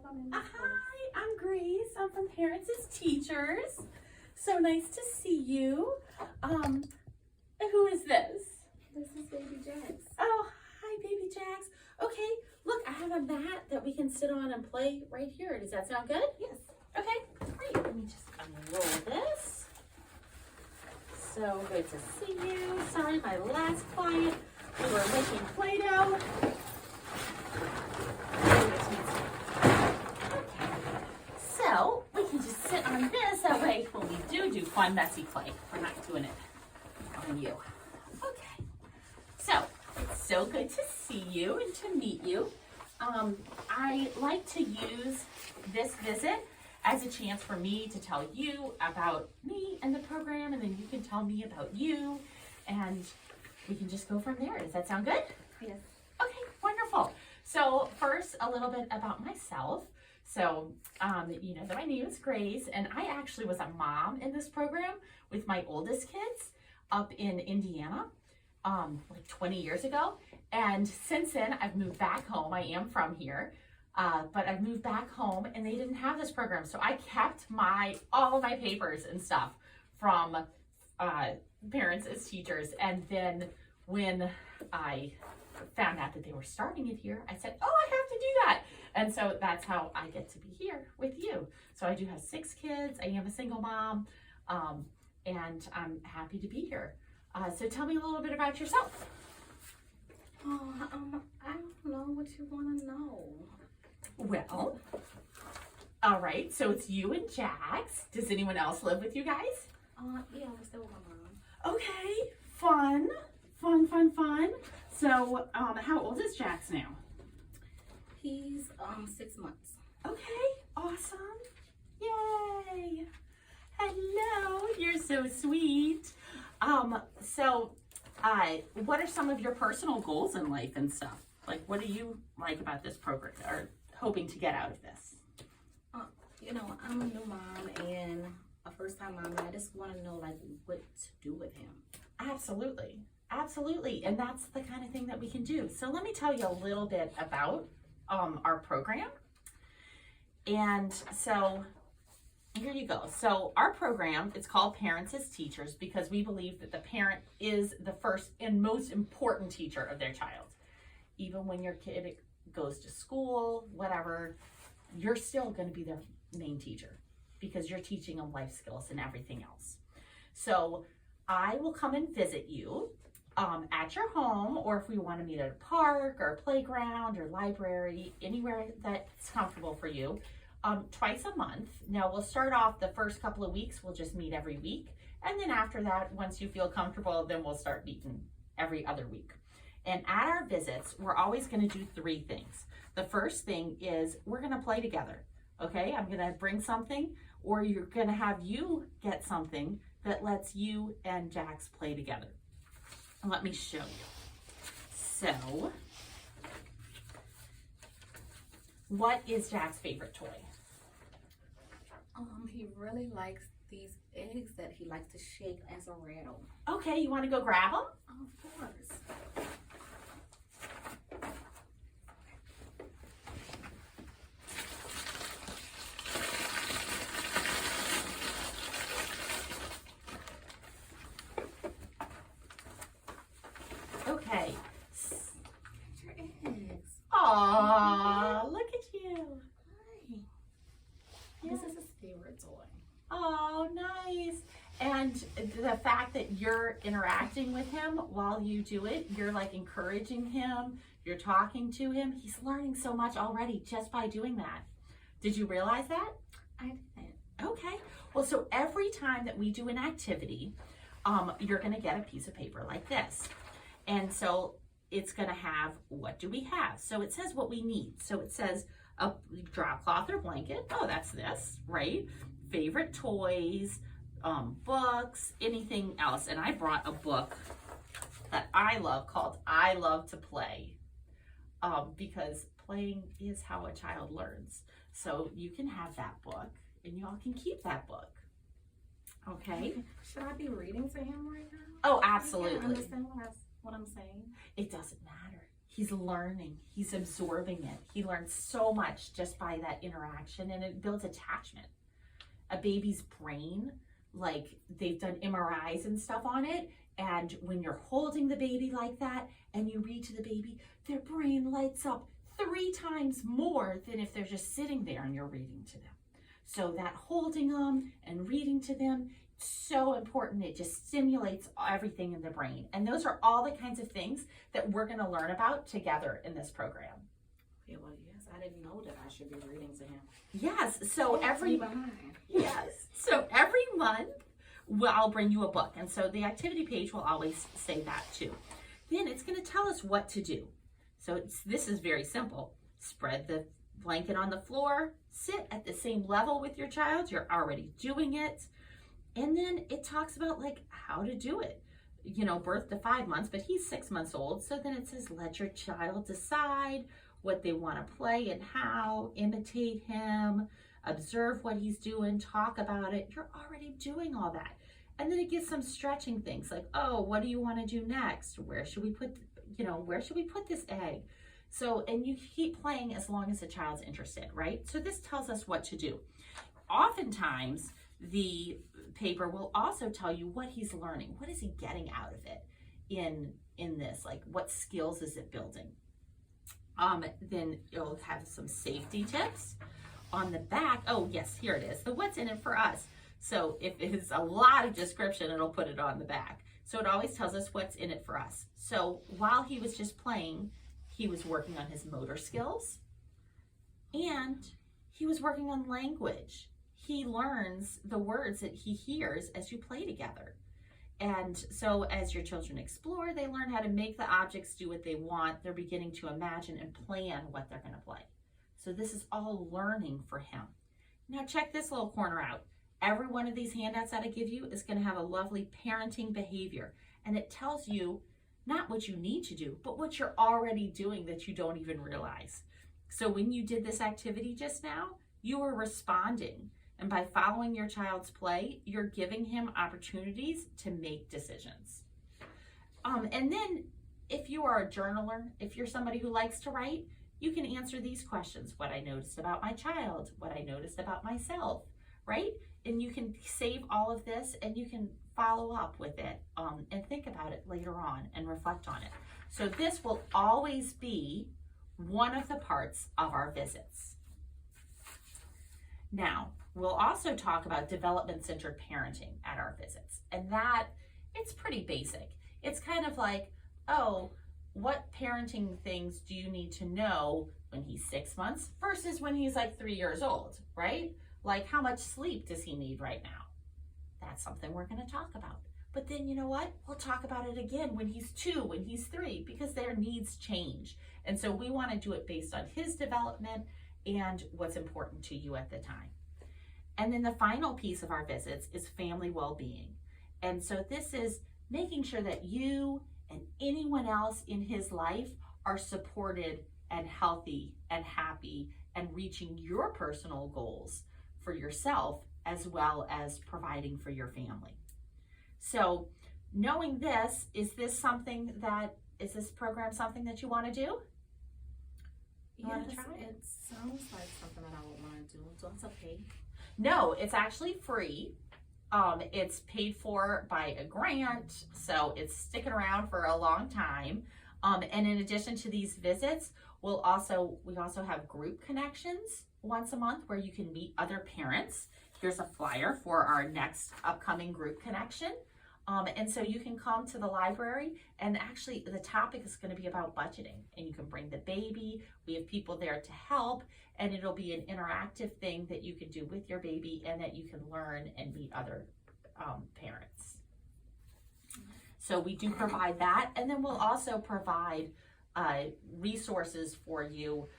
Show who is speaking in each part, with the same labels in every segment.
Speaker 1: Hi, I'm Grace. I'm from Parents as Teachers. So nice to see you. Who is this?
Speaker 2: This is Baby Jax.
Speaker 1: Oh, hi, Baby Jax. Okay, look, I have a mat that we can sit on and play right here. Does that sound good?
Speaker 2: Yes.
Speaker 1: Okay, great. Let me just unroll this. So good to see you. Sorry, my last client, we were making Play-Doh. So we can just sit on this. That way, when we do fun, messy play, we're not doing it on you. Okay. So it's so good to see you and to meet you. I like to use this visit as a chance for me to tell you about me and the program, and then you can tell me about you, and we can just go from there. Does that sound good?
Speaker 2: Yes.
Speaker 1: Okay, wonderful. So first, a little bit about myself. So, you know that my name is Grace, and I actually was a mom in this program with my oldest kids up in Indiana, like 20 years ago. And since then, I've moved back home. I am from here, but I've moved back home, and they didn't have this program. So I kept all of my papers and stuff from Parents as Teachers. And then when I found out that they were starting it here, I said, oh, I have to do that. And so that's how I get to be here with you. So I do have 6 kids. I am a single mom, and I'm happy to be here. So tell me a little bit about yourself.
Speaker 2: Oh, I don't know what you want to know.
Speaker 1: Well, all right. So it's you and Jax. Does anyone else live with you guys?
Speaker 2: Yeah, I'm still with my mom.
Speaker 1: Okay. Fun. So, how old is Jax now?
Speaker 2: He's 6 months.
Speaker 1: Okay, awesome. Yay. Hello, you're so sweet. What are some of your personal goals in life and stuff? Like, what do you like about this program or hoping to get out of this?
Speaker 2: You know, I'm a new mom and a first-time mom, and I just want to know, like, what to do with him.
Speaker 1: Absolutely. And that's the kind of thing that we can do. So let me tell you a little bit about our program. And so here you go. So our program, it's called Parents as Teachers because we believe that the parent is the first and most important teacher of their child. Even when your kid goes to school, whatever, you're still going to be their main teacher because you're teaching them life skills and everything else. So I will come and visit you at your home, or if we want to meet at a park or a playground or library, anywhere that's comfortable for you, twice a month. Now we'll start off the first couple of weeks, we'll just meet every week. And then after that, once you feel comfortable, then we'll start meeting every other week. And at our visits, we're always going to do 3 things. The first thing is we're going to play together. Okay, I'm going to bring something, or you're going to have you get something that lets you and Jax play together. Let me show you. So, what is Jax's favorite toy?
Speaker 2: He really likes these eggs that he likes to shake as a rattle.
Speaker 1: Okay, you want to go grab them?
Speaker 2: Of course.
Speaker 1: Okay.
Speaker 2: Your eggs.
Speaker 1: Aww, look at you.
Speaker 2: Hi. This is his favorite toy.
Speaker 1: Oh, nice. And the fact that you're interacting with him while you do it, you're like encouraging him, you're talking to him. He's learning so much already just by doing that. Did you realize that?
Speaker 2: I didn't.
Speaker 1: Okay. Well, so every time that we do an activity, you're going to get a piece of paper like this. And so it's going to have, what do we have? So it says what we need. So it says a drop cloth or blanket. Oh, that's this, right? Favorite toys, books, anything else. And I brought a book that I love called I Love to Play, because playing is how a child learns. So you can have that book and y'all can keep that book. Okay?
Speaker 2: Should I be reading to him right now?
Speaker 1: Oh, absolutely.
Speaker 2: You can't understand what I'm saying?
Speaker 1: It doesn't matter. He's learning, he's absorbing it. He learns so much just by that interaction, and it builds attachment. A baby's brain, like they've done MRIs and stuff on it, and when you're holding the baby like that and you read to the baby, their brain lights up 3 times more than if they're just sitting there and you're reading to them. So that holding them and reading to them, so important. It just stimulates everything in the brain. And those are all the kinds of things that we're going to learn about together in this program.
Speaker 2: Yeah, well, yes, I didn't know that I should be reading to him.
Speaker 1: Yes, so every month I'll bring you a book, and so the activity page will always say that too. Then it's going to tell us what to do. So this is very simple. Spread the blanket on the floor, sit at the same level with your child. You're already doing it. And then it talks about like how to do it. You know, birth to 5 months, but he's 6 months old. So then it says, let your child decide what they want to play and how, imitate him, observe what he's doing, talk about it. You're already doing all that. And then it gives some stretching things like, oh, what do you want to do next? Where should we put, where should we put this egg? So, and you keep playing as long as the child's interested, right? So this tells us what to do. Oftentimes, the paper will also tell you what he's learning. What is he getting out of it in this? Like, what skills is it building? Then it'll have some safety tips. On the back, oh yes, here it is. The what's in it for us. So if it's a lot of description, it'll put it on the back. So it always tells us what's in it for us. So while he was just playing, he was working on his motor skills and he was working on language. He learns the words that he hears as you play together. And so as your children explore, they learn how to make the objects do what they want. They're beginning to imagine and plan what they're going to play. So this is all learning for him. Now check this little corner out. Every one of these handouts that I give you is going to have a lovely parenting behavior. And it tells you not what you need to do, but what you're already doing that you don't even realize. So when you did this activity just now, you were responding. And by following your child's play, you're giving him opportunities to make decisions. And then if you are a journaler, if you're somebody who likes to write, you can answer these questions. What I noticed about my child, what I noticed about myself, right? And you can save all of this and you can follow up with it and think about it later on and reflect on it. So this will always be one of the parts of our visits. Now, we'll also talk about development-centered parenting at our visits. And that, it's pretty basic. It's kind of like, oh, what parenting things do you need to know when he's 6 months versus when he's like 3 years old, right? Like how much sleep does he need right now? That's something we're going to talk about. But then you know what? We'll talk about it again when he's 2, when he's 3, because their needs change. And so we want to do it based on his development and what's important to you at the time. And then the final piece of our visits is family well-being. And so this is making sure that you and anyone else in his life are supported and healthy and happy and reaching your personal goals for yourself as well as providing for your family. So knowing this, is this program something that you want to do? You want to try it?
Speaker 2: It sounds like something that I would want to do. So it's okay.
Speaker 1: No, it's actually free. It's paid for by a grant, so it's sticking around for a long time. And in addition to these visits, we also have group connections once a month where you can meet other parents. Here's a flyer for our next upcoming group connection. And so you can come to the library, and actually the topic is going to be about budgeting, and you can bring the baby. We have people there to help, and it'll be an interactive thing that you can do with your baby and that you can learn and meet other parents. So we do provide that, and then we'll also provide resources for you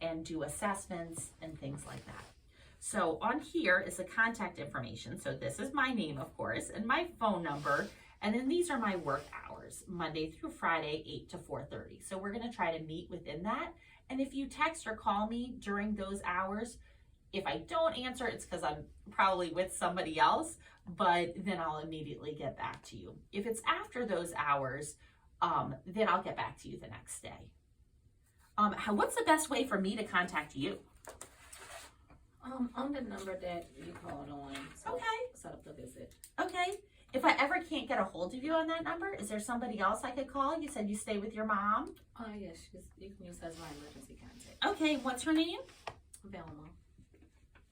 Speaker 1: and do assessments and things like that. So on here is the contact information. So this is my name, of course, and my phone number. And then these are my work hours, Monday through Friday, 8 to 4:30. So we're going to try to meet within that. And if you text or call me during those hours, if I don't answer, it's because I'm probably with somebody else, but then I'll immediately get back to you. If it's after those hours, then I'll get back to you the next day. What's the best way for me to contact you?
Speaker 2: On the number that you called on. So
Speaker 1: Okay.
Speaker 2: Set up the visit.
Speaker 1: Okay. If I ever can't get a hold of you on that number, is there somebody else I could call? You said you stay with your mom.
Speaker 2: Yes, you can use that as my emergency contact.
Speaker 1: Okay. What's her name?
Speaker 2: Velma.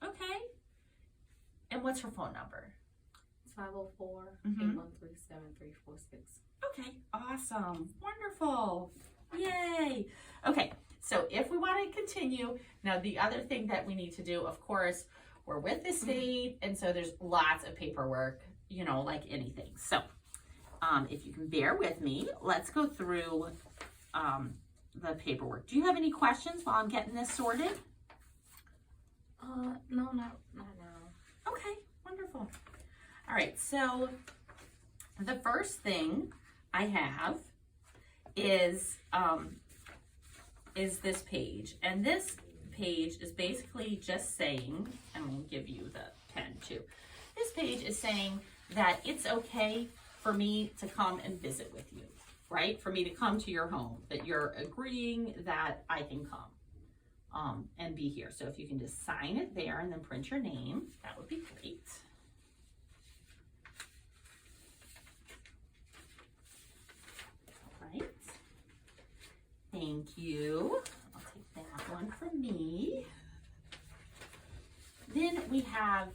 Speaker 1: Okay. And what's her phone number?
Speaker 2: 504-813-7346.
Speaker 1: Okay. Awesome. Wonderful. Yay. Okay. So if we want to continue, now the other thing that we need to do, of course, we're with the state, and so there's lots of paperwork, you know, like anything. So if you can bear with me, let's go through the paperwork. Do you have any questions while I'm getting this sorted?
Speaker 2: No, not now.
Speaker 1: Okay, wonderful. All right, so the first thing I have is this page, and this page is basically just saying, and we'll give you the pen too. This page is saying that it's okay for me to come and visit with you, right? For me to come to your home, that you're agreeing that I can come and be here. So if you can just sign it there and then print your name, that would be great. All right. Thank you. I'll take that one from me. Then we have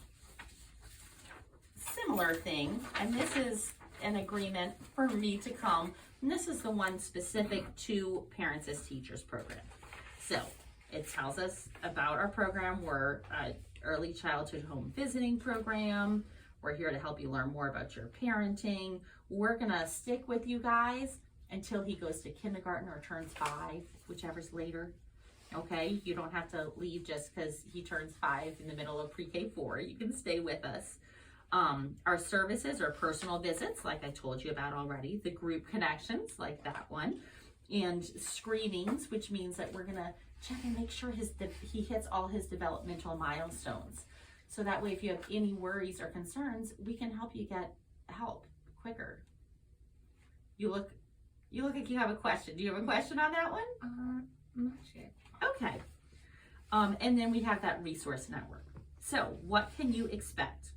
Speaker 1: similar thing, and this is an agreement for me to come. And this is the one specific to Parents as Teachers program. So it tells us about our program. We're an early childhood home visiting program. We're here to help you learn more about your parenting. We're gonna stick with you guys until he goes to kindergarten or turns 5, whichever's later. Okay, you don't have to leave just because he turns 5 in the middle of pre-K 4. You can stay with us. Our services are personal visits, like I told you about already, the group connections, like that one, and screenings, which means that we're gonna check and make sure he hits all his developmental milestones. So that way, if you have any worries or concerns, we can help you get help quicker. You look like you have a question. Do you have a question on that one?
Speaker 2: Not yet.
Speaker 1: Okay. And then we have that resource network. So what can you expect?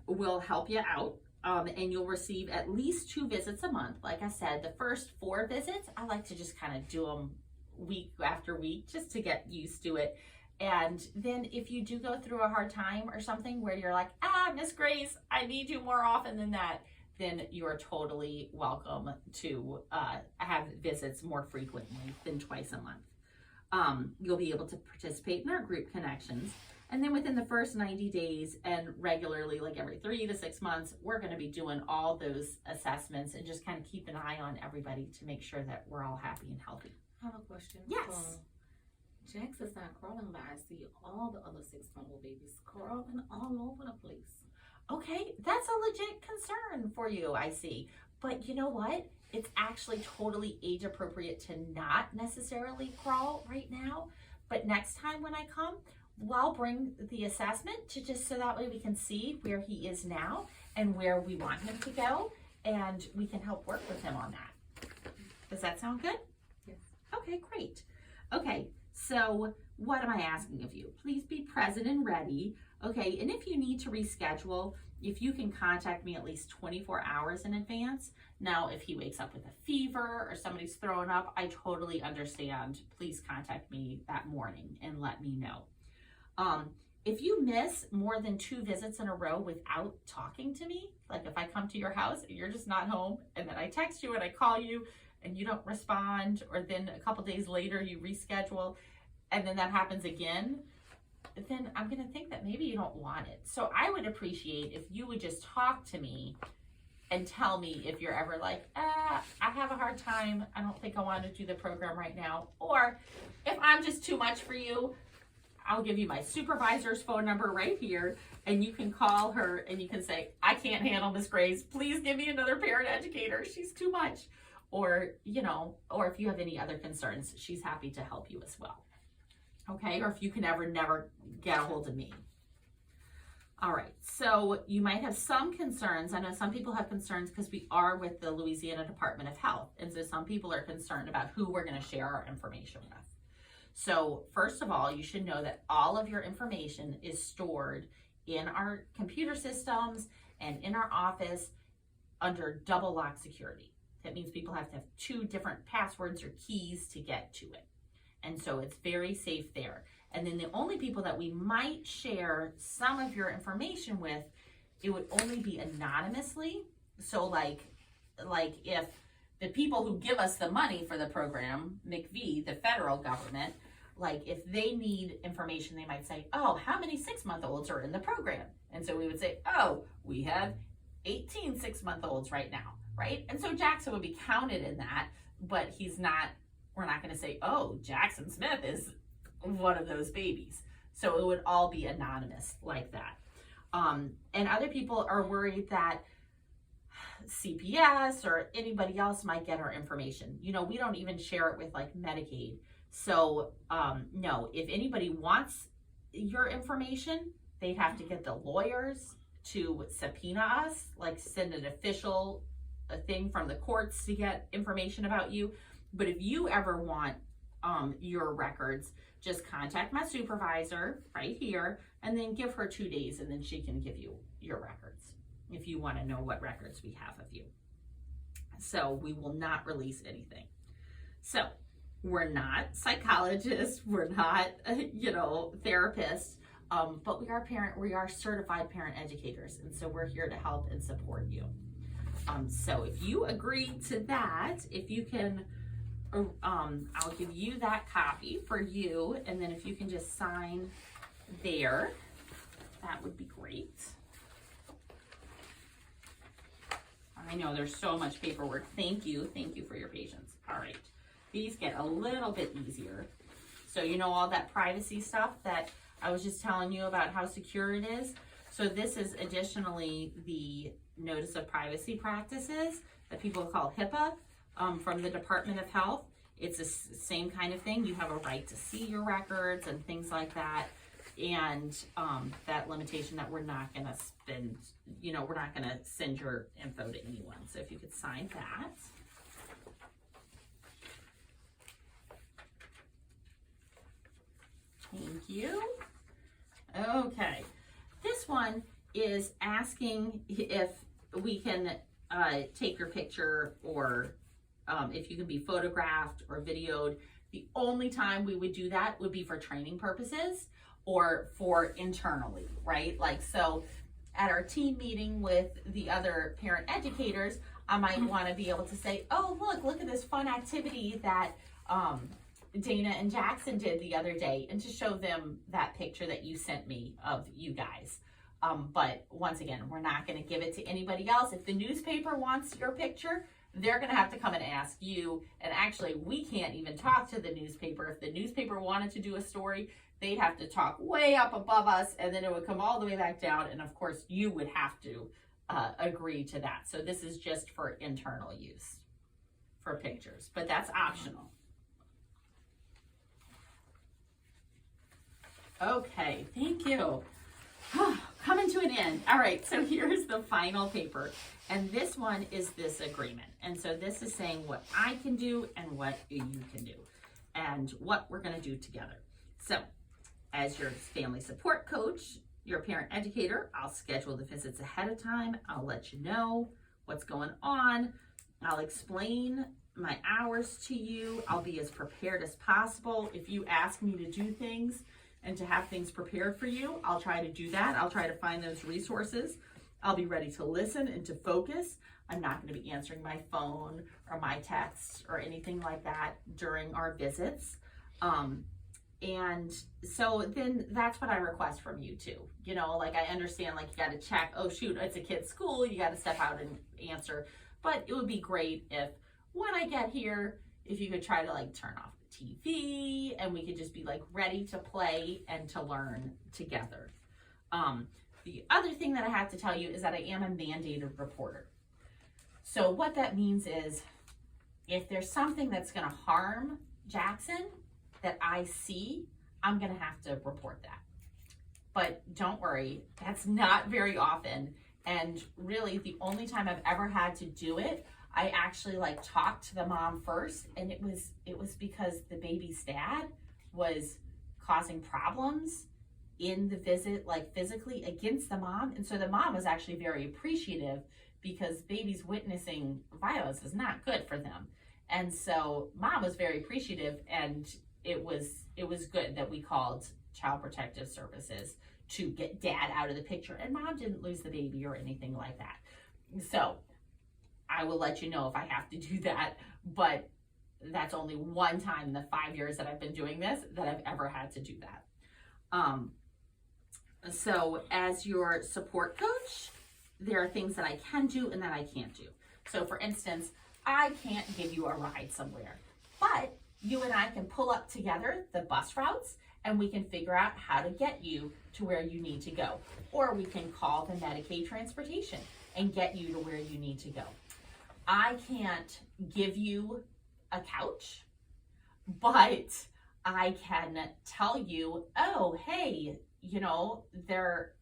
Speaker 1: We'll help you out, and you'll receive at least 2 visits a month. Like I said, the first 4 visits, I like to just kind of do them week after week just to get used to it. And then if you do go through a hard time or something where you're like, Miss Grace, I need you more often than that, then you're totally welcome to have visits more frequently than twice a month. You'll be able to participate in our group connections. And then within the first 90 days and regularly, like every 3 to 6 months, we're going to be doing all those assessments and just kind of keep an eye on everybody to make sure that we're all happy and healthy.
Speaker 2: I have a question.
Speaker 1: Yes.
Speaker 2: Jax is not crawling, but I see all the other 6-month-old babies crawling all over the place.
Speaker 1: Okay, that's a legit concern for you, I see. But you know what? It's actually totally age appropriate to not necessarily crawl right now. But next time when I come, I'll bring the assessment to just so that way we can see where he is now and where we want him to go, and we can help work with him on that. Does that sound good?
Speaker 2: Yes.
Speaker 1: Okay, great. Okay, so what am I asking of you? Please be present and ready. Okay, and if you need to reschedule, if you can contact me at least 24 hours in advance. Now, if he wakes up with a fever or somebody's throwing up, I totally understand. Please contact me that morning and let me know. If you miss more than 2 visits in a row without talking to me, like if I come to your house and you're just not home, and then I text you and I call you and you don't respond, or then a couple days later you reschedule, and then that happens again, then I'm gonna think that maybe you don't want it. So I would appreciate if you would just talk to me and tell me if you're ever like, I have a hard time, I don't think I want to do the program right now. Or if I'm just too much for you, I'll give you my supervisor's phone number right here, and you can call her and you can say, I can't handle Miss Grace. Please give me another parent educator. She's too much. Or, you know, or if you have any other concerns, she's happy to help you as well. Okay, or if you can never get a hold of me. All right, so you might have some concerns. I know some people have concerns because we are with the Louisiana Department of Health. And so some people are concerned about who we're going to share our information with. So first of all, you should know that all of your information is stored in our computer systems and in our office under double lock security. That means people have to have 2 different passwords or keys to get to it. And so it's very safe there. And then the only people that we might share some of your information with, it would only be anonymously. So like if the people who give us the money for the program, MIECHV, the federal government, like if they need information, they might say, oh, how many 6-month-olds are in the program? And so we would say, oh, we have 18 6-month-olds right now, right? And so Jackson would be counted in that, but we're not gonna say, oh, Jackson Smith is one of those babies. So it would all be anonymous like that. And other people are worried that CPS or anybody else might get our information. You know, we don't even share it with like Medicaid. So no, if anybody wants your information, they'd have to get the lawyers to subpoena us, like send an official thing from the courts to get information about you. But if you ever want your records, just contact my supervisor right here and then give her 2 days and then she can give you your records if you want to know what records we have of you. So we will not release anything. So we're not psychologists, we're not, therapists, but we are certified parent educators. And so we're here to help and support you. So if you agree to that, if you can, I'll give you that copy for you, and then if you can just sign there, that would be great. I know there's so much paperwork. Thank you for your patience. All right, these get a little bit easier. So you know all that privacy stuff that I was just telling you about how secure it is. So this is additionally the Notice of Privacy Practices that people call HIPAA. From the Department of Health. It's the same kind of thing. You have a right to see your records and things like that. And that limitation that we're not going to spend, we're not going to send your info to anyone. So if you could sign that. Thank you. Okay. This one is asking if we can take your picture or if you can be photographed or videoed. The only time we would do that would be for training purposes or for internally, right? Like, so at our team meeting with the other parent educators, I might want to be able to say, oh, look at this fun activity that Dana and Jackson did the other day, and to show them that picture that you sent me of you guys. But once again, we're not going to give it to anybody else. If the newspaper wants your picture, they're going to have to come and ask you. And actually, we can't even talk to the newspaper. If the newspaper wanted to do a story, they'd have to talk way up above us, and then it would come all the way back down. And of course, you would have to agree to that. So this is just for internal use for pictures, but that's optional. Okay, thank you. Coming to an end. All right, so here's the final paper. And this one is this agreement. And so this is saying what I can do and what you can do and what we're going to do together. So as your family support coach, your parent educator, I'll schedule the visits ahead of time. I'll let you know what's going on. I'll explain my hours to you. I'll be as prepared as possible. If you ask me to do things and to have things prepared for you, I'll try to do that. I'll try to find those resources. I'll be ready to listen and to focus. I'm not going to be answering my phone or my texts or anything like that during our visits. And so then that's what I request from you too. Like I understand, like you got to check, oh shoot, it's a kid's school, you got to step out and answer. But it would be great if when I get here, if you could try to like turn off the TV and we could just be like ready to play and to learn together. The other thing that I have to tell you is that I am a mandated reporter. So what that means is if there's something that's going to harm Jackson that I see, I'm going to have to report that. but don't worry, that's not very often. And really the only time I've ever had to do it, I actually like talked to the mom first, and it was because the baby's dad was causing problems in the visit, like physically against the mom. And so the mom was actually very appreciative, because babies witnessing violence is not good for them. And so mom was very appreciative, and it was good that we called Child Protective Services to get dad out of the picture, and mom didn't lose the baby or anything like that. So I will let you know if I have to do that, but that's only one time in the 5 years that I've been doing this that I've ever had to do that. So as your support coach, there are things that I can do and that I can't do. So for instance, I can't give you a ride somewhere, but you and I can pull up together the bus routes, and we can figure out how to get you to where you need to go. Or we can call the Medicaid transportation and get you to where you need to go. I can't give you a couch, but I can tell you, oh, hey, you know, they're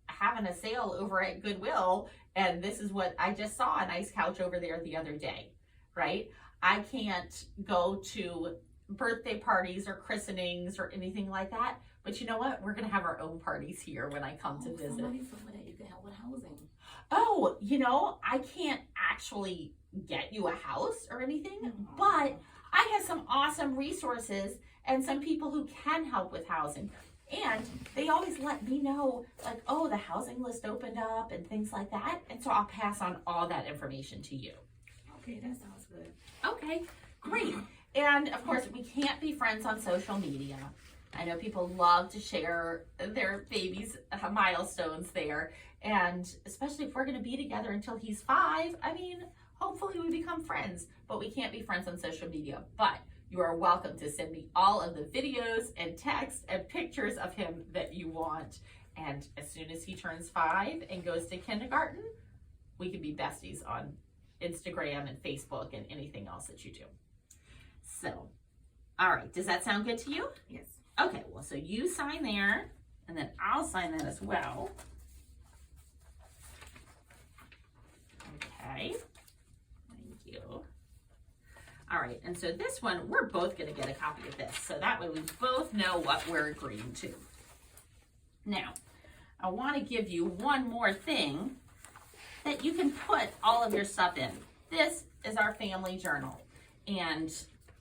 Speaker 1: having a sale over at Goodwill, and this is what I just saw, a nice couch over there the other day, right? I can't go to birthday parties or christenings or anything like that, but you know what? We're gonna have our own parties here when I come to visit.
Speaker 2: Somebody told me that you can help with housing.
Speaker 1: Oh, you know, I can't actually get you a house or anything, but I have some awesome resources and some people who can help with housing. And they always let me know, like, oh, the housing list opened up and things like that. And so I'll pass on all that information to you.
Speaker 2: Okay, that sounds good.
Speaker 1: Okay, great. And of course, we can't be friends on social media. I know people love to share their baby's milestones there. And especially if we're going to be together until he's 5, I mean, hopefully we become friends, but we can't be friends on social media. But you are welcome to send me all of the videos and texts and pictures of him that you want. And as soon as he turns 5 and goes to kindergarten, we can be besties on Instagram and Facebook and anything else that you do. So, all right, does that sound good to you?
Speaker 2: Yes.
Speaker 1: Okay, well, so you sign there, and then I'll sign that as well. Okay, thank you. All right, and so this one, we're both gonna get a copy of this, so that way we both know what we're agreeing to. Now, I wanna give you one more thing that you can put all of your stuff in. This is our family journal, and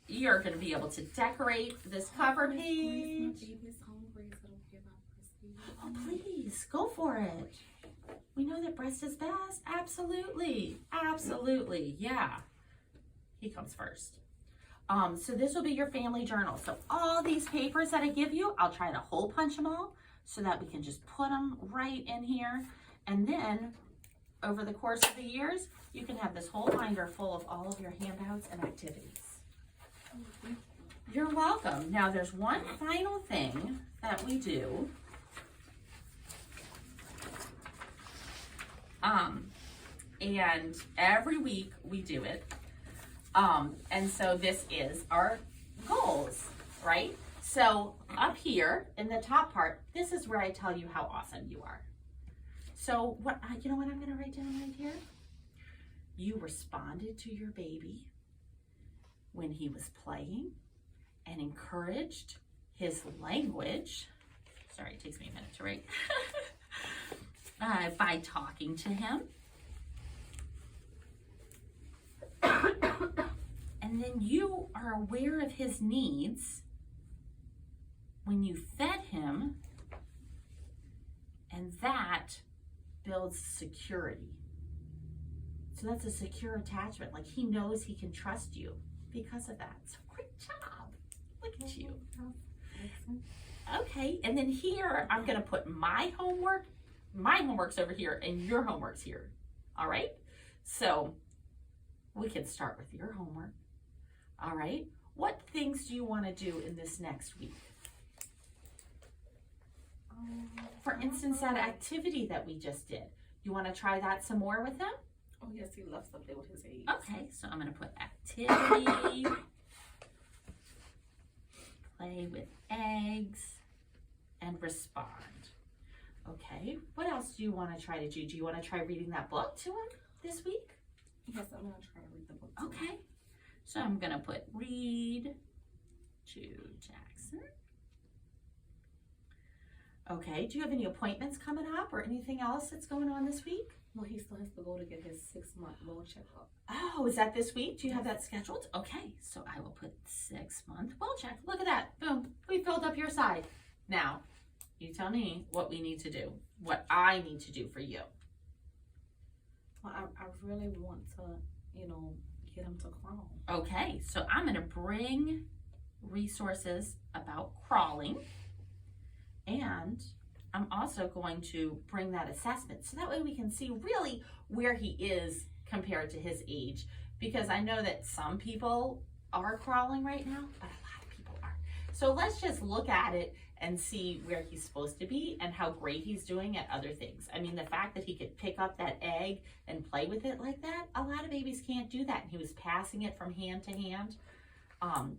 Speaker 1: you're gonna be able to decorate this cover page. Oh, please, go for it. We know that breast is best. Absolutely, absolutely, yeah. He comes first. So this will be your family journal. So all these papers that I give you, I'll try to hole punch them all so that we can just put them right in here. And then over the course of the years, you can have this whole binder full of all of your handouts and activities. You're welcome. Now there's one final thing that we do. And every week we do it. And so this is our goals, right? So up here in the top part, this is where I tell you how awesome you are. So what, you know what I'm gonna write down right here? You responded to your baby when he was playing and encouraged his language. Sorry, it takes me a minute to write. By talking to him. And then you are aware of his needs when you fed him, and that builds security. So that's a secure attachment. Like, he knows he can trust you because of that. So great job. Look at you. Okay, and then here I'm gonna put my homework. My homework's over here and your homework's here. All right? So we can start with your homework. All right? What things do you want to do in this next week? For instance, that activity that we just did. You want to try that some more with him?
Speaker 2: Oh, yes, he loves to play with his eggs.
Speaker 1: Okay, so I'm going to put activity, play with eggs, and respond. Okay, what else do you want to try to do? Do you want to try reading that book to him this week?
Speaker 2: Yes, I'm gonna try to read the book. Too.
Speaker 1: Okay, so I'm gonna put read to Jackson. Okay, do you have any appointments coming up or anything else that's going on this week?
Speaker 2: No, he still has to go to get his 6-month well checkup.
Speaker 1: Oh, is that this week? Do you have that scheduled? Okay, so I will put 6-month well check. Look at that, boom, we filled up your side. Now, you tell me what we need to do, what I need to do for you.
Speaker 2: Well, I really want to, get him to crawl.
Speaker 1: Okay, so I'm gonna bring resources about crawling, and I'm also going to bring that assessment so that way we can see really where he is compared to his age, because I know that some people are crawling right now, but a lot of people aren't. So let's just look at it and see where he's supposed to be and how great he's doing at other things. I mean, the fact that he could pick up that egg and play with it like that, a lot of babies can't do that. And he was passing it from hand to hand.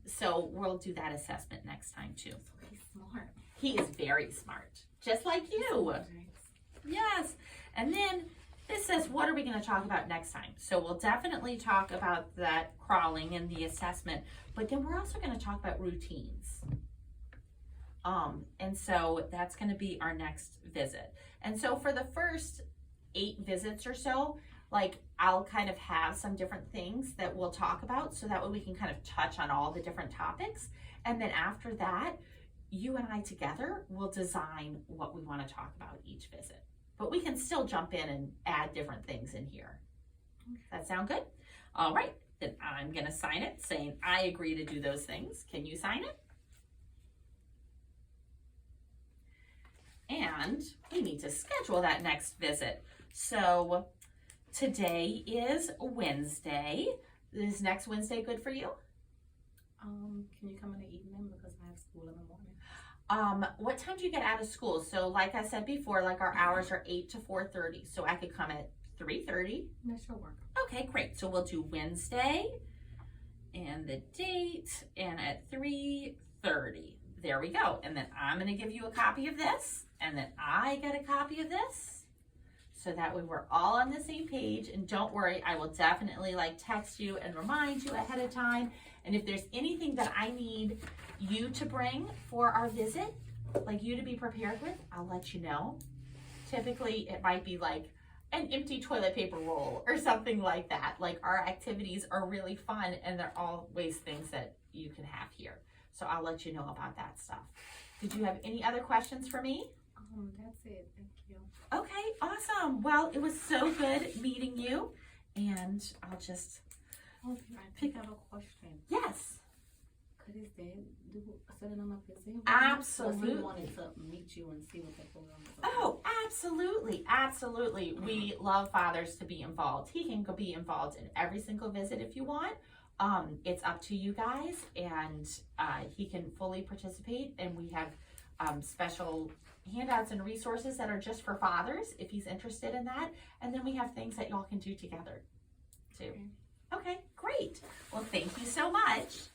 Speaker 1: So we'll do that assessment next time too.
Speaker 2: So he's smart.
Speaker 1: He is very smart, just like you. Yes. And then this says, what are we going to talk about next time? So we'll definitely talk about that crawling and the assessment, but then we're also going to talk about routines. And so that's going to be our next visit. And so for the first 8 visits or so, like I'll kind of have some different things that we'll talk about so that way we can kind of touch on all the different topics. And then after that, you and I together will design what we want to talk about each visit. But we can still jump in and add different things in here. That sound good? All right, then I'm going to sign it saying I agree to do those things. Can you sign it? And we need to schedule that next visit. So today is Wednesday. Is next Wednesday good for you?
Speaker 2: Can you come in the evening because I have school in the morning?
Speaker 1: What time do you get out of school? So like I said before, like our hours are 8 to 4:30. So I could come at 3:30.
Speaker 2: That should work.
Speaker 1: Okay, great. So we'll do Wednesday and the date and at 3:30. There we go. And then I'm going to give you a copy of this, and then I get a copy of this. So that way we're all on the same page. And don't worry, I will definitely text you and remind you ahead of time. And if there's anything that I need you to bring for our visit, like you to be prepared with, I'll let you know. Typically it might be like an empty toilet paper roll or something like that. Like our activities are really fun and they're always things that you can have here. So I'll let you know about that stuff. Did you have any other questions for me?
Speaker 2: That's it. Thank you.
Speaker 1: Okay, awesome. Well, it was so good meeting you. And I'll just
Speaker 2: I think I have a question.
Speaker 1: Yes.
Speaker 2: Could his dad do setting him up visit?
Speaker 1: Absolutely.
Speaker 2: He wanted to meet you and see what the program is about.
Speaker 1: Oh, absolutely. Absolutely. We love fathers to be involved. He can be involved in every single visit if you want. It's up to you guys, and he can fully participate, and we have special handouts and resources that are just for fathers if he's interested in that, and then we have things that y'all can do together too. Okay, great. Well, thank you so much.